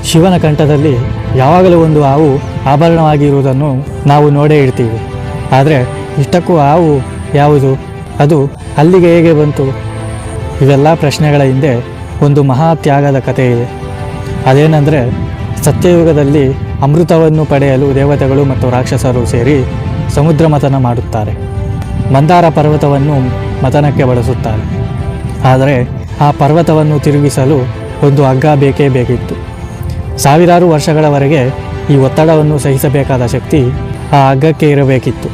ಶಿವನ ಕಂಠದಲ್ಲಿ ಯಾವಾಗಲೂ ಒಂದು ಹಾವು ಆಭರಣವಾಗಿರುವುದನ್ನು ನಾವು ನೋಡೇ ಇರ್ತೀವಿ. ಆದರೆ ಇಷ್ಟಕ್ಕೂ ಹಾವು ಯಾವುದು? ಅದು ಅಲ್ಲಿಗೆ ಹೇಗೆ ಬಂತು? ಇವೆಲ್ಲ ಪ್ರಶ್ನೆಗಳ ಹಿಂದೆ ಒಂದು ಮಹಾ ತ್ಯಾಗದ ಕಥೆ ಇದೆ. ಅದೇನೆಂದರೆ, ಸತ್ಯಯುಗದಲ್ಲಿ ಅಮೃತವನ್ನು ಪಡೆಯಲು ದೇವತೆಗಳು ಮತ್ತು ರಾಕ್ಷಸರು ಸೇರಿ ಸಮುದ್ರ ಮಥನ ಮಾಡುತ್ತಾರೆ. ಮಂದಾರ ಪರ್ವತವನ್ನು ಮಥನಕ್ಕೆ ಬಳಸುತ್ತಾರೆ. ಆದರೆ ಆ ಪರ್ವತವನ್ನು ತಿರುಗಿಸಲು ಒಂದು ಹಗ್ಗ ಬೇಕೇ ಬೇಕಿತ್ತು. ಸಾವಿರಾರು ವರ್ಷಗಳವರೆಗೆ ಈ ಒತ್ತಡವನ್ನು ಸಹಿಸಬೇಕಾದ ಶಕ್ತಿ ಆ ಹಗ್ಗಕ್ಕೆ ಇರಬೇಕಿತ್ತು.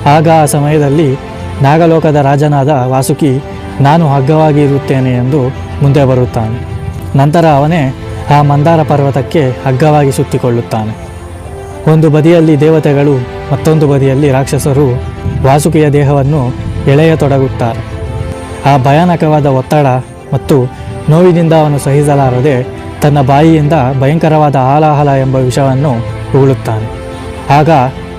ಆಗ ಆ ಸಮಯದಲ್ಲಿ ನಾಗಲೋಕದ ರಾಜನಾದ ವಾಸುಕಿ ನಾನು ಹಗ್ಗವಾಗಿ ಇರುತ್ತೇನೆ ಎಂದು ಮುಂದೆ ಬರುತ್ತಾನೆ. ನಂತರ ಅವನೇ ಆ ಮಂದಾರ ಪರ್ವತಕ್ಕೆ ಹಗ್ಗವಾಗಿ ಸುತ್ತಿಕೊಳ್ಳುತ್ತಾನೆ. ಒಂದು ಬದಿಯಲ್ಲಿ ದೇವತೆಗಳು, ಮತ್ತೊಂದು ಬದಿಯಲ್ಲಿ ರಾಕ್ಷಸರು ವಾಸುಕಿಯ ದೇಹವನ್ನು ಎಳೆಯತೊಡಗುತ್ತಾರೆ. ಆ ಭಯಾನಕವಾದ ಒತ್ತಡ ಮತ್ತು ನೋವಿನಿಂದ ಅವನು ಸಹಿಸಲಾರದೆ ತನ್ನ ಬಾಯಿಯಿಂದ ಭಯಂಕರವಾದ ಹಾಲಾಹಲ ಎಂಬ ವಿಷವನ್ನು ಉಗುಳುತ್ತಾನೆ. ಆಗ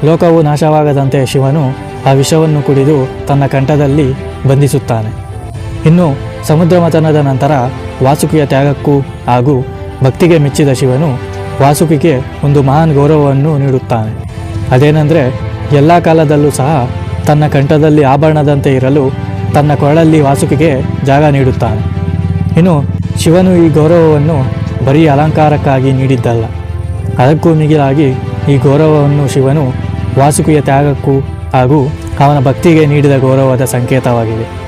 ಲೋಕವು ನಾಶವಾಗದಂತೆ ಶಿವನು ಆ ವಿಷವನ್ನು ಕುಡಿದು ತನ್ನ ಕಂಠದಲ್ಲಿ ಬಂಧಿಸುತ್ತಾನೆ. ಇನ್ನು ಸಮುದ್ರ ಮಥನದ ನಂತರ ವಾಸುಕಿಯ ತ್ಯಾಗಕ್ಕೂ ಹಾಗೂ ಭಕ್ತಿಗೆ ಮೆಚ್ಚಿದ ಶಿವನು ವಾಸುಕಿಗೆ ಒಂದು ಮಹಾನ್ ಗೌರವವನ್ನು ನೀಡುತ್ತಾನೆ. ಅದೇನೆಂದರೆ, ಎಲ್ಲ ಕಾಲದಲ್ಲೂ ಸಹ ತನ್ನ ಕಂಠದಲ್ಲಿ ಆಭರಣದಂತೆ ಇರಲು ತನ್ನ ಕೊರಳಲ್ಲಿ ವಾಸುಕಿಗೆ ಜಾಗ ನೀಡುತ್ತಾನೆ. ಇನ್ನು ಶಿವನು ಈ ಗೌರವವನ್ನು ಬರೀ ಅಲಂಕಾರಕ್ಕಾಗಿ ನೀಡಿದ್ದಲ್ಲ. ಅದಕ್ಕೂ ಮಿಗಿಲಾಗಿ ಈ ಗೌರವವನ್ನು ಶಿವನು ವಾಸುಕಿಯ ತ್ಯಾಗಕ್ಕೂ ಹಾಗೂ ಅವನ ಭಕ್ತಿಗೆ ನೀಡಿದ ಗೌರವದ ಸಂಕೇತವಾಗಿದೆ.